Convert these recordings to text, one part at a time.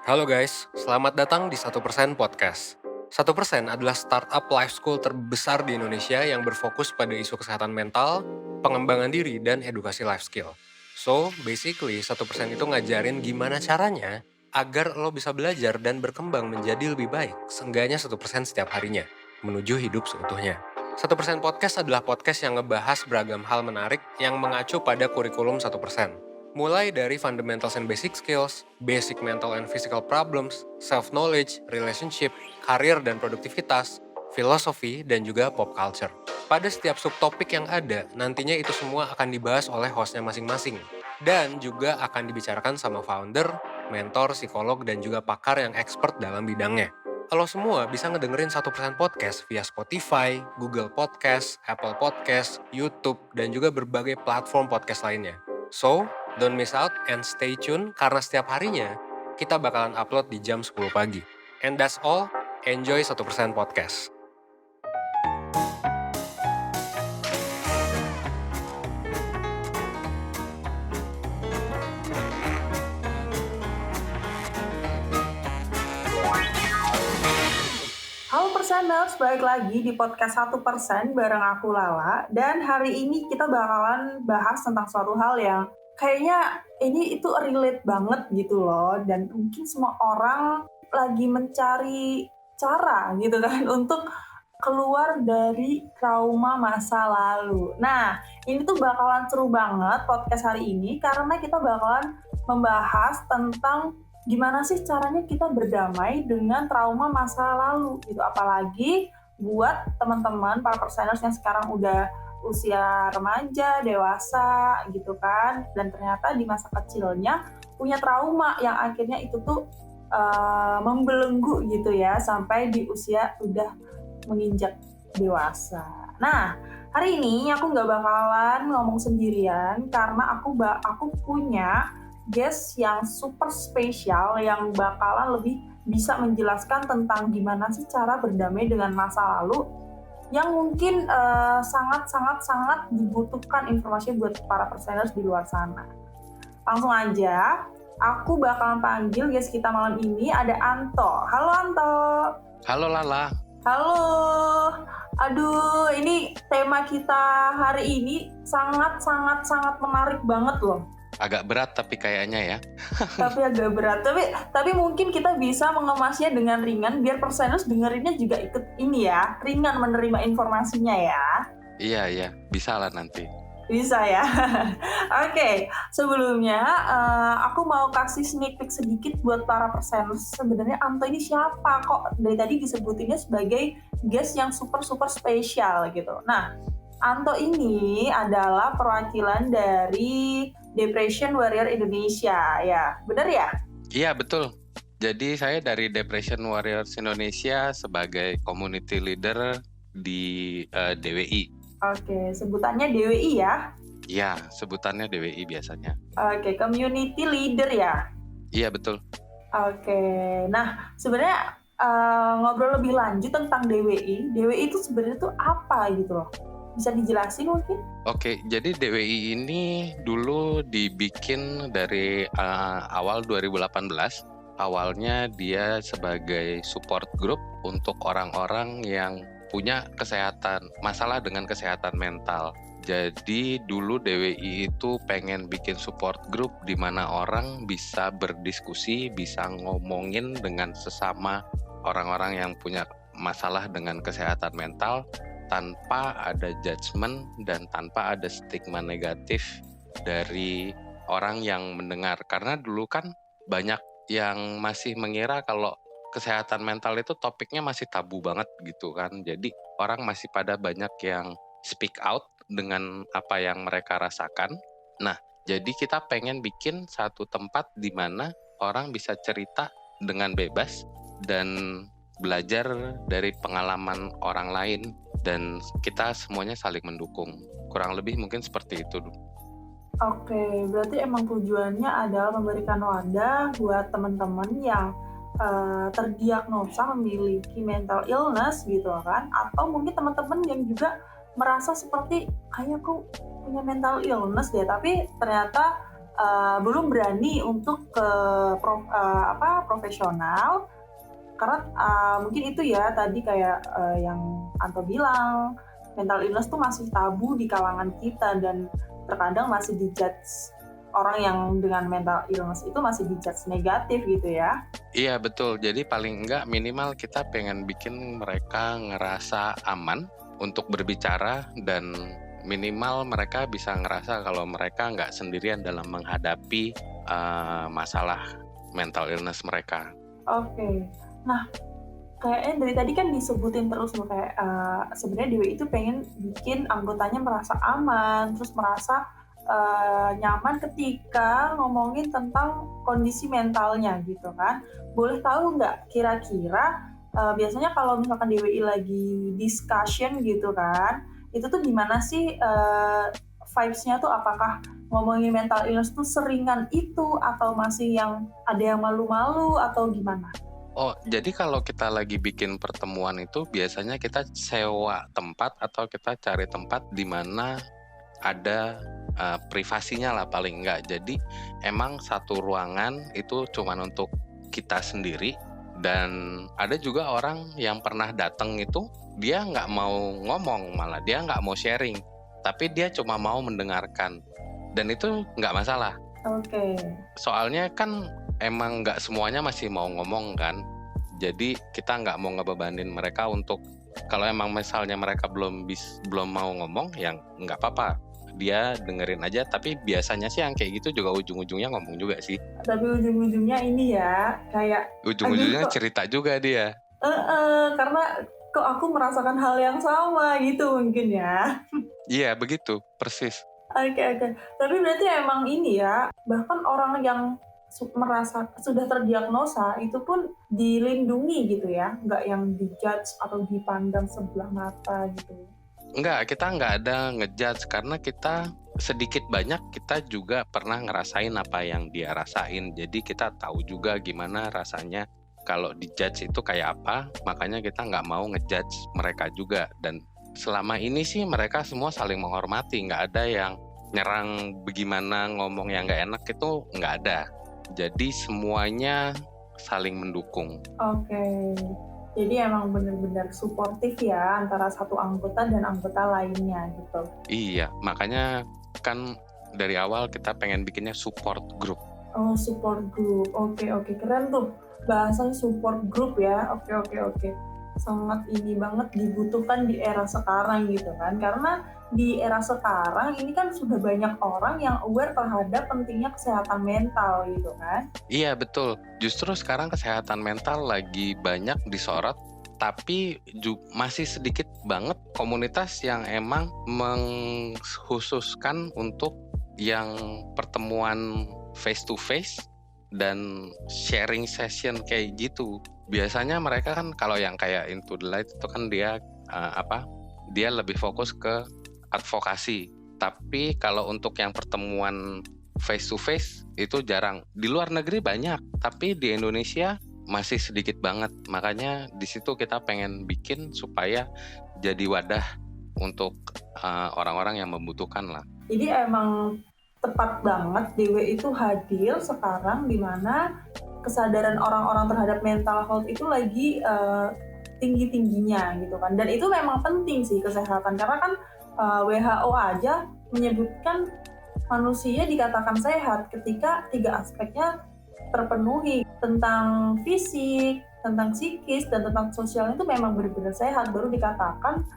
Halo guys, selamat datang di 1% Podcast. 1% adalah startup life school terbesar di Indonesia yang berfokus pada isu kesehatan mental, pengembangan diri, dan edukasi life skill. So, basically 1% itu ngajarin gimana caranya agar lo bisa belajar dan berkembang menjadi lebih baik, seenggaknya 1% setiap harinya, menuju hidup seutuhnya. 1% Podcast adalah podcast yang ngebahas beragam hal menarik yang mengacu pada kurikulum 1%. Mulai dari fundamentals and basic skills, basic mental and physical problems, self-knowledge, relationship, karir dan produktivitas, filosofi, dan juga pop culture. Pada setiap subtopik yang ada, nantinya itu semua akan dibahas oleh hostnya masing-masing. Dan juga akan dibicarakan sama founder, mentor, psikolog, dan juga pakar yang expert dalam bidangnya. Lo semua bisa ngedengerin 1% Podcast via Spotify, Google Podcast, Apple Podcast, YouTube, dan juga berbagai platform podcast lainnya. So, don't miss out and stay tune karena setiap harinya kita bakalan upload di jam 10 pagi. And that's all, enjoy 1% Podcast. Halo Perseners, balik lagi di podcast 1% bareng aku Lala. Dan hari ini kita bakalan bahas tentang suatu hal yang kayaknya ini itu relate banget gitu loh. Dan mungkin semua orang lagi mencari cara gitu kan untuk keluar dari trauma masa lalu. Nah, ini tuh bakalan seru banget podcast hari ini karena kita bakalan membahas tentang gimana sih caranya kita berdamai dengan trauma masa lalu gitu. Apalagi buat teman-teman para perseners yang sekarang udah usia remaja, dewasa gitu kan, dan ternyata di masa kecilnya punya trauma yang akhirnya itu tuh membelenggu gitu ya sampai di usia udah menginjak dewasa. Nah, hari ini aku nggak bakalan ngomong sendirian karena aku punya guest yang super spesial yang bakalan lebih bisa menjelaskan tentang gimana sih cara berdamai dengan masa lalu yang mungkin sangat dibutuhkan informasi buat para perseners di luar sana. Langsung aja, aku bakalan panggil guest kita malam ini ada Anto. Halo Anto. Halo Lala. Halo. Aduh, ini tema kita hari ini sangat menarik banget loh. Agak berat tapi kayaknya ya. Tapi agak berat. Tapi mungkin kita bisa mengemasnya dengan ringan biar perseners dengerinnya juga ikut ini ya, ringan menerima informasinya ya. Iya, bisa lah nanti. Bisa ya. Oke, sebelumnya aku mau kasih sneak peek sedikit buat para perseners. Sebenarnya Anto ini siapa? Kok dari tadi disebutinnya sebagai guest yang super spesial gitu. Nah, Anto ini adalah perwakilan dari Depression Warrior Indonesia, ya, benar ya? Iya, betul. Jadi saya dari Depression Warriors Indonesia sebagai community leader di DWI. Oke, sebutannya DWI ya? Iya, sebutannya DWI biasanya. Oke, community leader ya? Iya, betul. Oke, nah sebenarnya ngobrol lebih lanjut tentang DWI itu sebenarnya tuh apa gitu loh? Bisa dijelasin mungkin? Oke, jadi DWI ini dulu dibikin dari awal 2018. Awalnya dia sebagai support group untuk orang-orang yang punya masalah dengan kesehatan mental. Jadi dulu DWI itu pengen bikin support group di mana orang bisa berdiskusi, bisa ngomongin dengan sesama orang-orang yang punya masalah dengan kesehatan mental tanpa ada judgement dan tanpa ada stigma negatif dari orang yang mendengar. Karena dulu kan banyak yang masih mengira kalau kesehatan mental itu topiknya masih tabu banget gitu kan. Jadi orang masih pada banyak yang speak out dengan apa yang mereka rasakan. Nah, jadi kita pengen bikin satu tempat di mana orang bisa cerita dengan bebas dan belajar dari pengalaman orang lain dan kita semuanya saling mendukung. Kurang lebih mungkin seperti itu. Oke, berarti emang tujuannya adalah memberikan wadah buat teman-teman yang terdiagnosa memiliki mental illness gitu kan, atau mungkin teman-teman yang juga merasa seperti kayaknya aku punya mental illness deh, tapi ternyata belum berani untuk ke profesional. Karena mungkin itu ya tadi kayak yang Anto bilang, mental illness tuh masih tabu di kalangan kita dan terkadang masih dijudge, orang yang dengan mental illness itu masih dijudge negatif gitu ya. Iya betul, jadi paling enggak minimal kita pengen bikin mereka ngerasa aman untuk berbicara dan minimal mereka bisa ngerasa kalau mereka nggak sendirian dalam menghadapi masalah mental illness mereka. Oke. Nah, kayaknya dari tadi kan disebutin terus loh kayak sebenarnya DWI itu pengen bikin anggotanya merasa aman, terus merasa nyaman ketika ngomongin tentang kondisi mentalnya gitu kan. Boleh tahu nggak kira-kira biasanya kalau misalkan DWI lagi discussion gitu kan, itu tuh gimana sih vibes-nya tuh, apakah ngomongin mental illness tuh seringan itu atau masih yang ada yang malu-malu atau gimana? Oh, jadi kalau kita lagi bikin pertemuan itu biasanya kita sewa tempat atau kita cari tempat di mana ada privasinya lah paling enggak. Jadi emang satu ruangan itu cuman untuk kita sendiri dan ada juga orang yang pernah datang itu dia nggak mau ngomong, malah dia nggak mau sharing, tapi dia cuma mau mendengarkan dan itu nggak masalah. Oke. Soalnya kan emang nggak semuanya masih mau ngomong kan, jadi kita nggak mau ngebebanin mereka untuk kalau emang misalnya mereka belum mau ngomong ya nggak apa-apa, dia dengerin aja. Tapi biasanya sih yang kayak gitu juga ujung-ujungnya ngomong juga sih. Tapi ujung-ujungnya ini ya kayak Ujung-ujungnya cerita juga dia. karena kok aku merasakan hal yang sama gitu mungkin ya. Iya begitu persis. Oke. Tapi berarti emang ini ya, bahkan orang yang merasa sudah terdiagnosa itu pun dilindungi gitu ya, nggak yang dijudge atau dipandang sebelah mata gitu. Enggak, kita nggak ada ngejudge karena kita sedikit banyak kita juga pernah ngerasain apa yang dia rasain. Jadi kita tahu juga gimana rasanya kalau dijudge itu kayak apa. Makanya kita nggak mau ngejudge mereka juga. Dan selama ini sih mereka semua saling menghormati. Nggak ada yang nyerang bagaimana ngomong yang nggak enak, itu nggak ada. Jadi semuanya saling mendukung. Oke. Jadi emang benar-benar suportif ya antara satu anggota dan anggota lainnya gitu. Iya, makanya kan dari awal kita pengen bikinnya support group. Oh, support group. Oke. Keren tuh. Bahasanya support group ya. Oke. Sangat ini banget dibutuhkan di era sekarang gitu kan. Karena di era sekarang ini kan sudah banyak orang yang aware terhadap pentingnya kesehatan mental gitu kan. Iya betul, justru sekarang kesehatan mental lagi banyak disorot, tapi masih sedikit banget komunitas yang emang mengkhususkan untuk yang pertemuan face to face dan sharing session kayak gitu. Biasanya mereka kan kalau yang kayak Into the Light itu kan dia dia lebih fokus ke advokasi. Tapi kalau untuk yang pertemuan face to face itu jarang. Di luar negeri banyak, tapi di Indonesia masih sedikit banget. Makanya di situ kita pengen bikin supaya jadi wadah untuk orang-orang yang membutuhkan lah. Jadi emang tepat banget DW itu hadir sekarang di mana kesadaran orang-orang terhadap mental health itu lagi tinggi-tingginya gitu kan. Dan itu memang penting sih kesehatan karena kan WHO aja menyebutkan manusia dikatakan sehat ketika 3 aspeknya terpenuhi, tentang fisik, tentang psikis, dan tentang sosial itu memang benar-benar sehat, baru dikatakan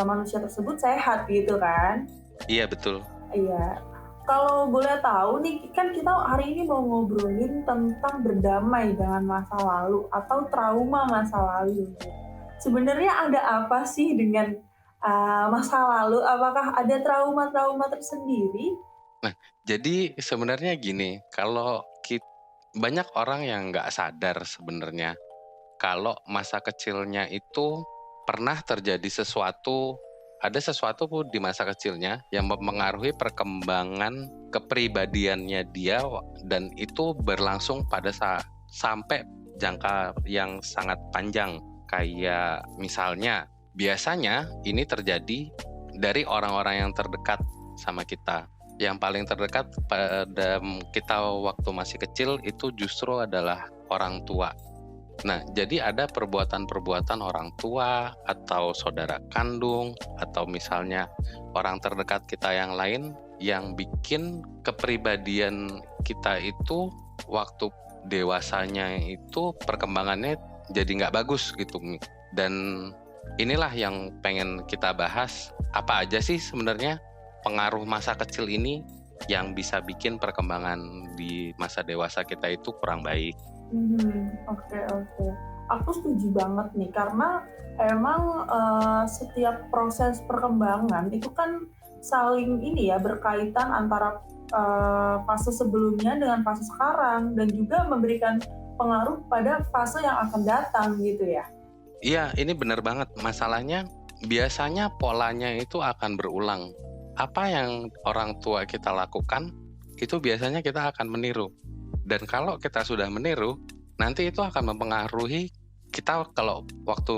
manusia tersebut sehat gitu kan. Iya betul. Iya. Kalau boleh tahu nih, kan kita hari ini mau ngobrolin tentang berdamai dengan masa lalu atau trauma masa lalu. Sebenarnya ada apa sih dengan masa lalu? Apakah ada trauma-trauma tersendiri? Nah, jadi sebenarnya gini, kalau banyak orang yang nggak sadar sebenarnya kalau masa kecilnya itu pernah terjadi ada sesuatu di masa kecilnya yang mempengaruhi perkembangan kepribadiannya dia dan itu berlangsung pada sampai jangka yang sangat panjang. Kayak misalnya, biasanya ini terjadi dari orang-orang yang terdekat sama kita. Yang paling terdekat pada kita waktu masih kecil itu justru adalah orang tua. Nah, jadi ada perbuatan-perbuatan orang tua atau saudara kandung atau misalnya orang terdekat kita yang lain yang bikin kepribadian kita itu waktu dewasanya itu perkembangannya jadi nggak bagus gitu. Dan inilah yang pengen kita bahas, apa aja sih sebenarnya pengaruh masa kecil ini yang bisa bikin perkembangan di masa dewasa kita itu kurang baik. Oke. Aku setuju banget nih, karena emang setiap proses perkembangan itu kan saling ini ya, berkaitan antara fase sebelumnya dengan fase sekarang, dan juga memberikan pengaruh pada fase yang akan datang gitu ya. Iya, ini benar banget. Masalahnya biasanya polanya itu akan berulang. Apa yang orang tua kita lakukan, itu biasanya kita akan meniru. Dan kalau kita sudah meniru, nanti itu akan mempengaruhi kita kalau waktu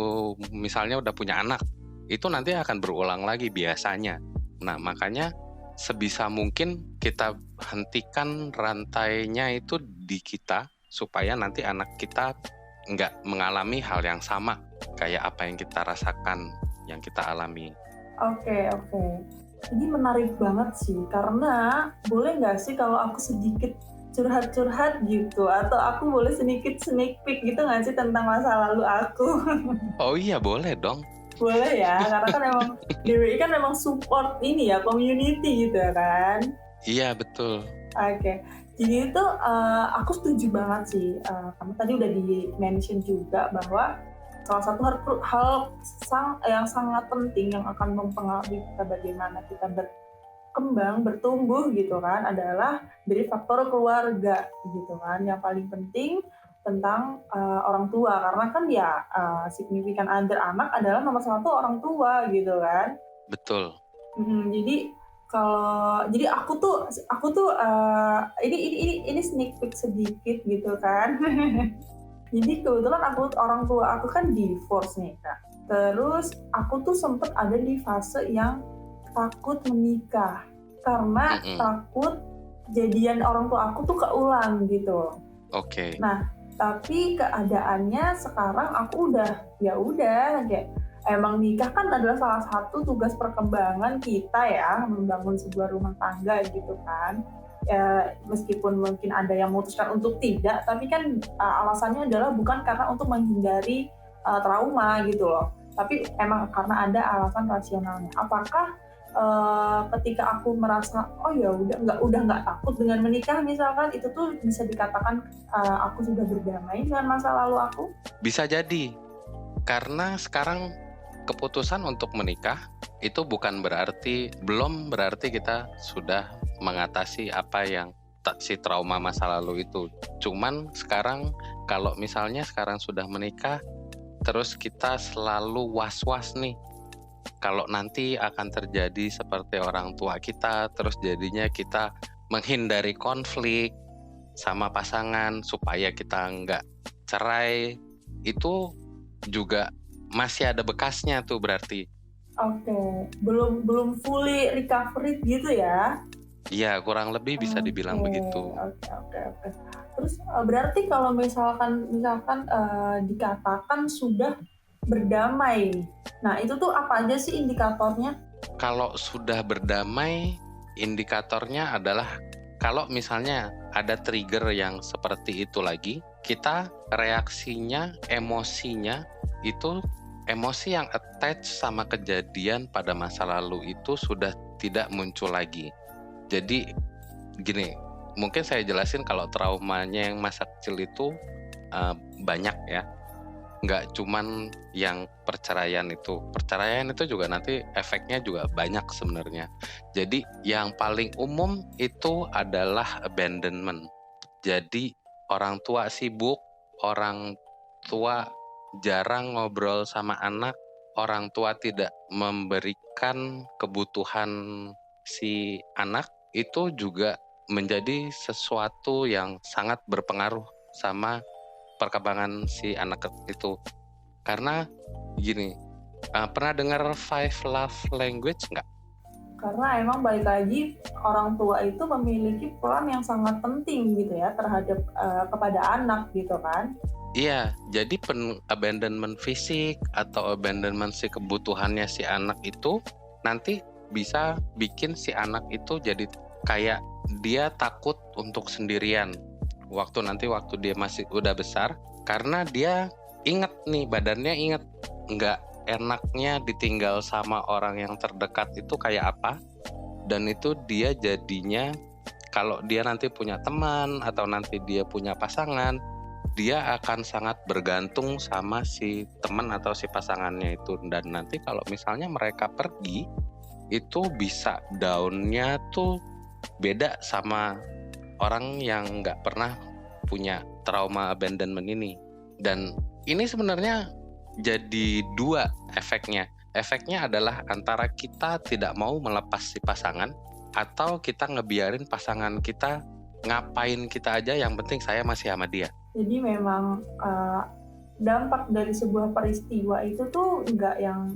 misalnya udah punya anak, itu nanti akan berulang lagi biasanya. Nah, makanya sebisa mungkin kita hentikan rantainya itu di kita, supaya nanti anak kita nggak mengalami hal yang sama kayak apa yang kita rasakan, yang kita alami. Oke. Ini menarik banget sih, karena boleh nggak sih kalau aku sedikit curhat-curhat gitu, atau aku boleh sedikit sneak peek gitu nggak sih tentang masa lalu aku? Oh iya, boleh dong. Boleh ya, karena kan emang DWI kan memang support ini ya, community gitu kan. Iya, betul. Oke, jadi itu aku setuju banget sih. Kamu tadi udah di-mention juga bahwa salah satu hal yang sangat penting yang akan mempengaruhi kita bagaimana kita berkembang, bertumbuh gitu kan, adalah dari faktor keluarga gitu kan. Yang paling penting tentang orang tua, karena kan ya significant other anak adalah nomor satu orang tua gitu kan. Betul. Jadi aku tuh ini sneak peek sedikit gitu kan. Jadi kebetulan orang tua aku kan divorce nih Kak. Terus aku tuh sempet ada di fase yang takut menikah karena takut jadian orang tua aku tuh keulang gitu. Oke. Nah, tapi keadaannya sekarang aku udah kayak emang nikah kan adalah salah satu tugas perkembangan kita ya, membangun sebuah rumah tangga gitu kan. Ya, meskipun mungkin ada yang memutuskan untuk tidak, tapi kan alasannya adalah bukan karena untuk menghindari trauma gitu loh, tapi emang karena ada alasan rasionalnya. Apakah ketika aku merasa oh ya udah nggak takut dengan menikah misalkan, itu tuh bisa dikatakan aku sudah berdamai dengan masa lalu aku? Bisa jadi, karena sekarang keputusan untuk menikah itu belum berarti kita sudah mengatasi apa yang si trauma masa lalu itu. Cuman sekarang kalau misalnya sekarang sudah menikah, terus kita selalu was-was nih kalau nanti akan terjadi seperti orang tua kita, terus jadinya kita menghindari konflik sama pasangan supaya kita nggak cerai, itu juga masih ada bekasnya tuh berarti. Oke, belum fully recovery gitu ya? Iya, kurang lebih bisa dibilang begitu. Oke. Terus berarti kalau misalkan dikatakan sudah berdamai, nah itu tuh apa aja sih indikatornya? Kalau sudah berdamai, indikatornya adalah kalau misalnya ada trigger yang seperti itu lagi, kita reaksinya, emosinya itu emosi yang attach sama kejadian pada masa lalu itu sudah tidak muncul lagi. Jadi gini, mungkin saya jelasin kalau traumanya yang masa kecil itu banyak ya. Nggak cuman yang perceraian itu juga nanti efeknya juga banyak sebenarnya. Jadi yang paling umum itu adalah abandonment. Jadi orang tua sibuk, orang tua jarang ngobrol sama anak, orang tua tidak memberikan kebutuhan si anak, itu juga menjadi sesuatu yang sangat berpengaruh sama perkembangan si anak itu. Karena gini, pernah dengar 5 love language nggak? Karena emang balik lagi orang tua itu memiliki peran yang sangat penting gitu ya terhadap kepada anak gitu kan. Iya, jadi abandonment fisik atau abandonment si kebutuhannya si anak itu nanti bisa bikin si anak itu jadi kayak dia takut untuk sendirian waktu dia masih udah besar, karena dia inget nih, badannya inget nggak enaknya ditinggal sama orang yang terdekat itu kayak apa, dan itu dia jadinya kalau dia nanti punya teman atau nanti dia punya pasangan, dia akan sangat bergantung sama si teman atau si pasangannya itu. Dan nanti kalau misalnya mereka pergi, itu bisa down-nya tuh beda sama orang yang nggak pernah punya trauma abandonment ini. Dan ini sebenarnya jadi dua efeknya. Efeknya adalah antara kita tidak mau melepas si pasangan, atau kita ngebiarin pasangan kita ngapain kita aja, yang penting saya masih sama dia. Jadi memang dampak dari sebuah peristiwa itu tuh nggak yang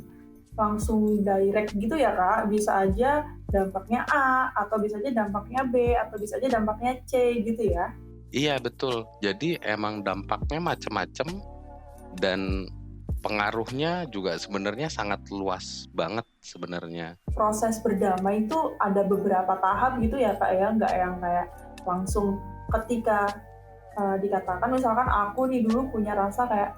langsung direct gitu ya Kak, bisa aja dampaknya A, atau bisa aja dampaknya B, atau bisa aja dampaknya C gitu ya. Iya betul, jadi emang dampaknya macam-macam dan pengaruhnya juga sebenarnya sangat luas banget sebenarnya. Proses berdamai itu ada beberapa tahap gitu ya Kak ya, nggak yang kayak langsung ketika dikatakan misalkan aku nih dulu punya rasa kayak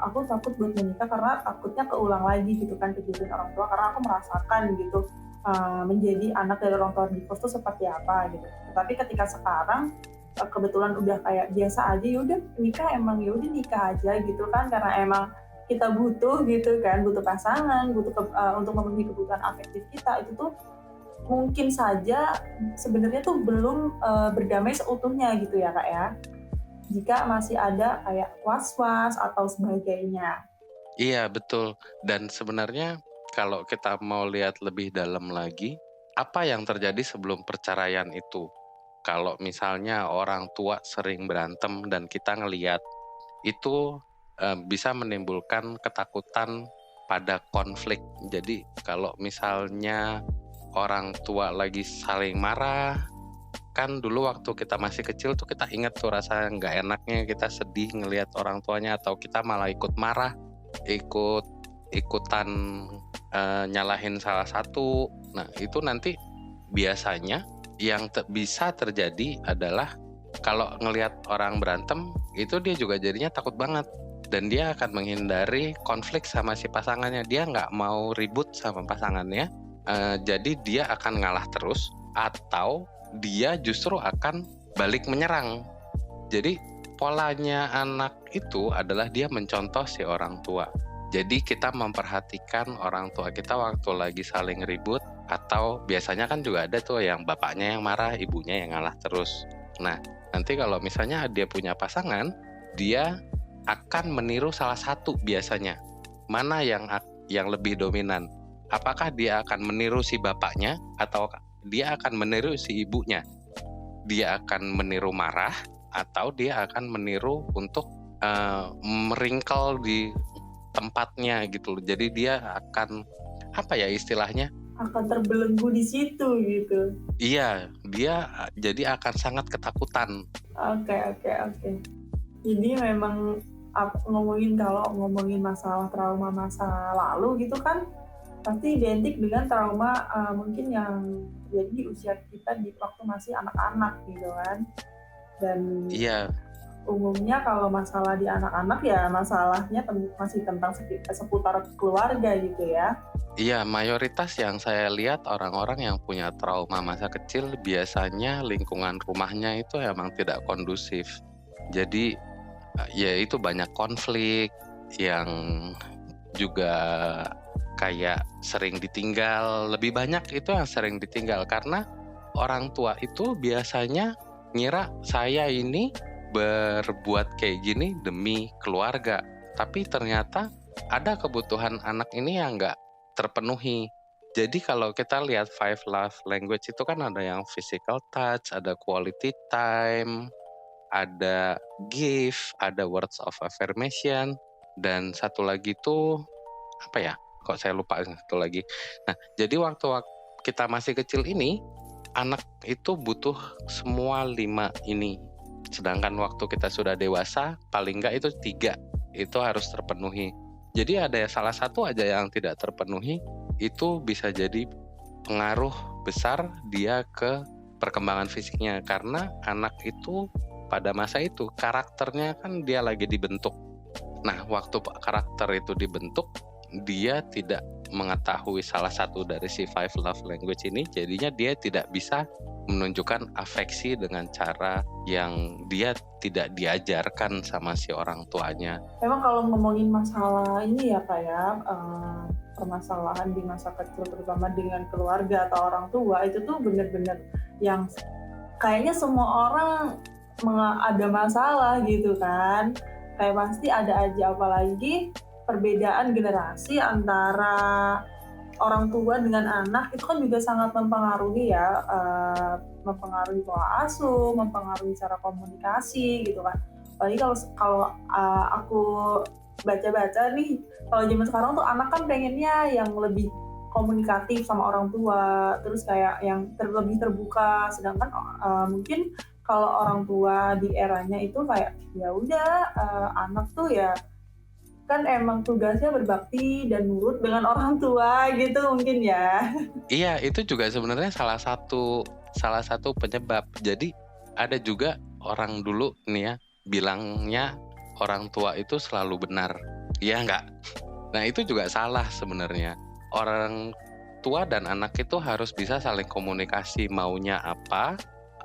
aku takut buat menikah karena takutnya keulang lagi gitu kan kejadian orang tua, karena aku merasakan gitu menjadi anak dari orang tua divorce itu seperti apa gitu. Tapi ketika sekarang kebetulan udah kayak biasa aja, yaudah nikah emang yaudah nikah aja gitu kan, karena emang kita butuh gitu kan, butuh pasangan, butuh untuk memenuhi kebutuhan afektif kita, itu tuh mungkin saja sebenarnya tuh belum berdamai seutuhnya gitu ya Kak ya, jika masih ada kayak was-was atau sebagainya. Iya betul, dan sebenarnya kalau kita mau lihat lebih dalam lagi, apa yang terjadi sebelum perceraian itu? Kalau misalnya orang tua sering berantem dan kita ngelihat itu bisa menimbulkan ketakutan pada konflik. Jadi kalau misalnya orang tua lagi saling marah, kan dulu waktu kita masih kecil tuh kita ingat tuh rasa nggak enaknya, kita sedih ngelihat orang tuanya, atau kita malah ikut marah, ikutan nyalahin salah satu. Nah itu nanti biasanya yang bisa terjadi adalah kalau ngelihat orang berantem itu dia juga jadinya takut banget, dan dia akan menghindari konflik sama si pasangannya. Dia nggak mau ribut sama pasangannya, jadi dia akan ngalah terus, atau dia justru akan balik menyerang. Jadi polanya anak itu adalah dia mencontoh si orang tua. Jadi kita memperhatikan orang tua kita waktu lagi saling ribut, atau biasanya kan juga ada tuh yang bapaknya yang marah, ibunya yang ngalah terus. Nah, nanti kalau misalnya dia punya pasangan, dia akan meniru salah satu biasanya. Mana yang lebih dominan? Apakah dia akan meniru si bapaknya atau dia akan meniru si ibunya? Dia akan meniru marah atau dia akan meniru untuk meringkel di tempatnya gitu. Jadi dia akan apa ya istilahnya? Akan terbelenggu di situ gitu. Iya, dia jadi akan sangat ketakutan. Oke. Jadi memang kalau ngomongin masalah trauma masa lalu gitu kan pasti identik dengan trauma mungkin yang terjadi di usia kita di waktu masih anak-anak gitu kan. Dan Iya. Umumnya kalau masalah di anak-anak ya masalahnya masih tentang seputar keluarga gitu ya. Iya, mayoritas yang saya lihat orang-orang yang punya trauma masa kecil biasanya lingkungan rumahnya itu emang tidak kondusif. Jadi ya itu banyak konflik, yang juga kayak sering ditinggal. Lebih banyak itu yang sering ditinggal karena orang tua itu biasanya ngira saya ini berbuat kayak gini demi keluarga, tapi ternyata ada kebutuhan anak ini yang nggak terpenuhi. Jadi kalau kita lihat 5 love language itu kan ada yang physical touch, ada quality time, ada gift, ada words of affirmation, dan satu lagi tuh apa ya? Kok saya lupa satu lagi. Nah, jadi waktu kita masih kecil ini, anak itu butuh semua 5 ini. Sedangkan waktu kita sudah dewasa, paling enggak itu 3, itu harus terpenuhi. Jadi ada salah satu aja yang tidak terpenuhi, itu bisa jadi pengaruh besar dia ke perkembangan fisiknya. Karena anak itu pada masa itu karakternya kan dia lagi dibentuk. Nah, waktu karakter itu dibentuk, dia tidak mengetahui salah satu dari si 5 love language ini, jadinya dia tidak bisa menunjukkan afeksi dengan cara yang dia tidak diajarkan sama si orang tuanya. Memang kalau ngomongin masalah ini ya Kak ya, permasalahan di masa kecil terutama dengan keluarga atau orang tua, itu tuh bener-bener yang kayaknya semua orang ada masalah gitu kan. Kayak pasti ada aja, apalagi perbedaan generasi antara orang tua dengan anak itu kan juga sangat mempengaruhi ya, mempengaruhi pola asuh, mempengaruhi cara komunikasi gitu kan. Apalagi kalau aku baca-baca nih, kalau zaman sekarang tuh anak kan pengennya yang lebih komunikatif sama orang tua, terus kayak yang lebih terbuka, sedangkan mungkin kalau orang tua di eranya itu kayak ya udah, anak tuh ya kan emang tugasnya berbakti dan nurut dengan orang tua gitu mungkin ya. Iya, itu juga sebenarnya salah satu penyebab. Jadi ada juga orang dulu nih ya, bilangnya orang tua itu selalu benar. Iya nggak? Nah, itu juga salah sebenarnya. Orang tua dan anak itu harus bisa saling komunikasi, maunya apa,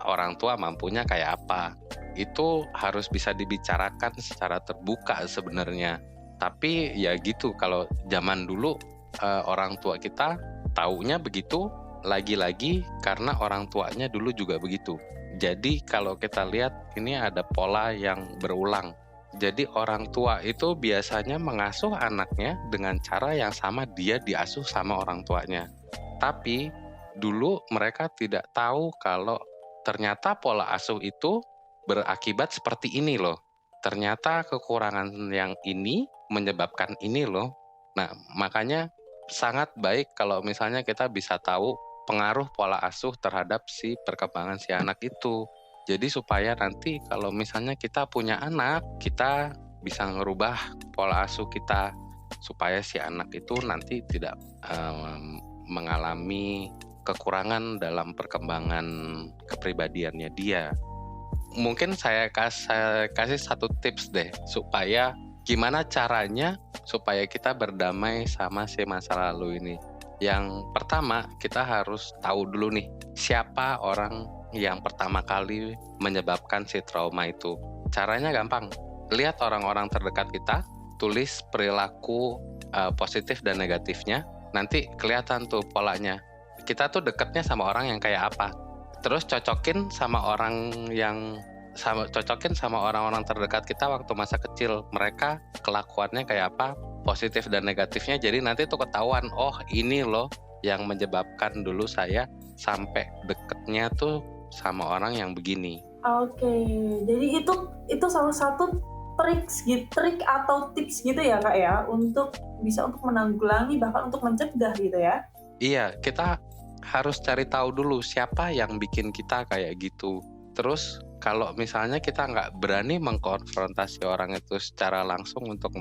orang tua mampunya kayak apa. Itu harus bisa dibicarakan secara terbuka sebenarnya. Tapi ya gitu, kalau zaman dulu orang tua kita taunya begitu, lagi-lagi karena orang tuanya dulu juga begitu. Jadi kalau kita lihat ini ada pola yang berulang. Jadi orang tua itu biasanya mengasuh anaknya dengan cara yang sama dia diasuh sama orang tuanya. Tapi dulu mereka tidak tahu kalau ternyata pola asuh itu berakibat seperti ini loh. Ternyata kekurangan yang ini menyebabkan ini loh. Nah, makanya sangat baik kalau misalnya kita bisa tahu pengaruh pola asuh terhadap si perkembangan si anak itu. Jadi supaya nanti kalau misalnya kita punya anak, kita bisa ngerubah pola asuh kita supaya si anak itu nanti tidak mengalami kekurangan dalam perkembangan kepribadiannya dia. Mungkin saya kasih satu tips deh supaya gimana caranya supaya kita berdamai sama si masa lalu ini. Yang pertama, kita harus tahu dulu nih siapa orang yang pertama kali menyebabkan si trauma itu. Caranya gampang. Lihat orang-orang terdekat kita, tulis perilaku positif dan negatifnya, nanti kelihatan tuh polanya. Kita tuh dekatnya sama orang yang kayak apa. Terus cocokin sama orang-orang terdekat kita waktu masa kecil. Mereka kelakuannya kayak apa, positif dan negatifnya. Jadi nanti tuh ketahuan, oh ini loh yang menyebabkan dulu saya sampai deketnya tuh sama orang yang begini. Oke, jadi itu salah satu trik atau tips gitu ya Kak ya, untuk menanggulangi bahkan untuk mencegah gitu ya? Iya, kita harus cari tahu dulu siapa yang bikin kita kayak gitu. Terus kalau misalnya kita nggak berani mengkonfrontasi orang itu secara langsung untuk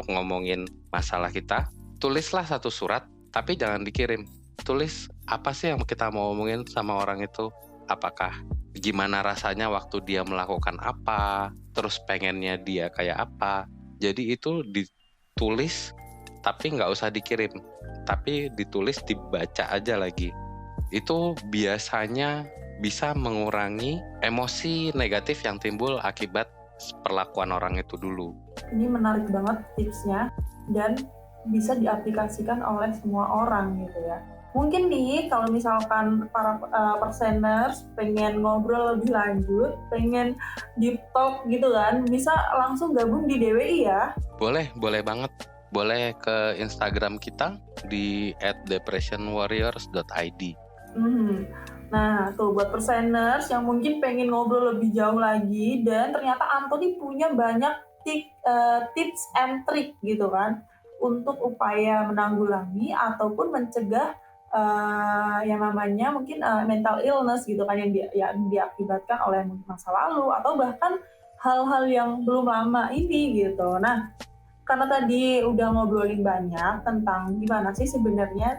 ngomongin masalah kita, tulislah satu surat, tapi jangan dikirim. Tulis apa sih yang kita mau ngomongin sama orang itu, apakah gimana rasanya waktu dia melakukan apa, terus pengennya dia kayak apa. Jadi itu ditulis tapi nggak usah dikirim, tapi ditulis, dibaca aja lagi. Itu biasanya bisa mengurangi emosi negatif yang timbul akibat perlakuan orang itu dulu. Ini menarik banget tipsnya dan bisa diaplikasikan oleh semua orang gitu ya. Mungkin nih kalau misalkan para perseners pengen ngobrol lebih lanjut, pengen deep talk gitu kan, bisa langsung gabung di DWI ya? Boleh banget. Boleh ke Instagram kita di @depressionwarriors.id. Nah, tuh buat perseners yang mungkin pengen ngobrol lebih jauh lagi, dan ternyata Anthony punya banyak tips and trick gitu kan, untuk upaya menanggulangi ataupun mencegah yang namanya mungkin mental illness gitu kan yang diakibatkan oleh masa lalu atau bahkan hal-hal yang belum lama ini gitu. Nah, karena tadi udah ngobrolin banyak tentang gimana sih sebenarnya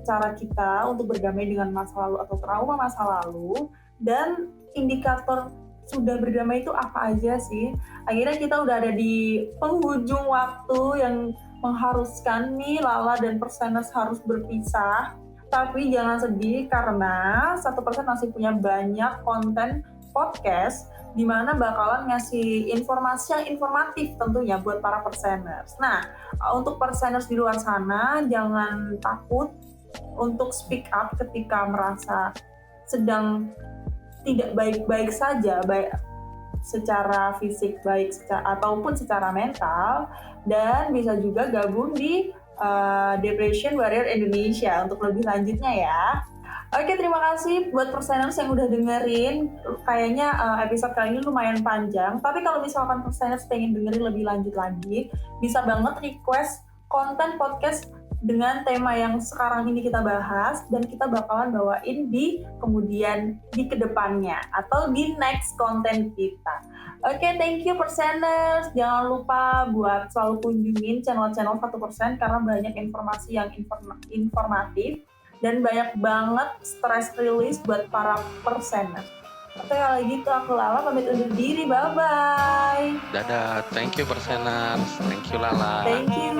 cara kita untuk berdamai dengan masa lalu atau trauma masa lalu dan indikator sudah berdamai itu apa aja sih? Akhirnya kita udah ada di penghujung waktu yang mengharuskan nih Lala dan Persenes harus berpisah. Tapi jangan sedih karena 1% masih punya banyak konten podcast di mana bakalan ngasih informasi yang informatif tentunya buat para perseners. Nah, untuk perseners di luar sana jangan takut untuk speak up ketika merasa sedang tidak baik-baik saja, baik secara fisik baik ataupun secara mental, dan bisa juga gabung di Depression Warrior Indonesia untuk lebih lanjutnya ya. Oke, terima kasih buat perseners yang udah dengerin. Kayaknya episode kali ini lumayan panjang, tapi kalau misalkan perseners pengen dengerin lebih lanjut lagi, bisa banget request konten podcast dengan tema yang sekarang ini kita bahas, dan kita bakalan bawain di kedepannya atau di next konten kita. Oke, thank you perseners. Jangan lupa buat selalu kunjungin channel-channel 1% karena banyak informasi yang informatif dan banyak banget stress release buat para perseners. Oke, kalau gitu aku Lala pamit undur diri. Bye-bye. Dadah, thank you Perseners, thank you Lala. Thank you.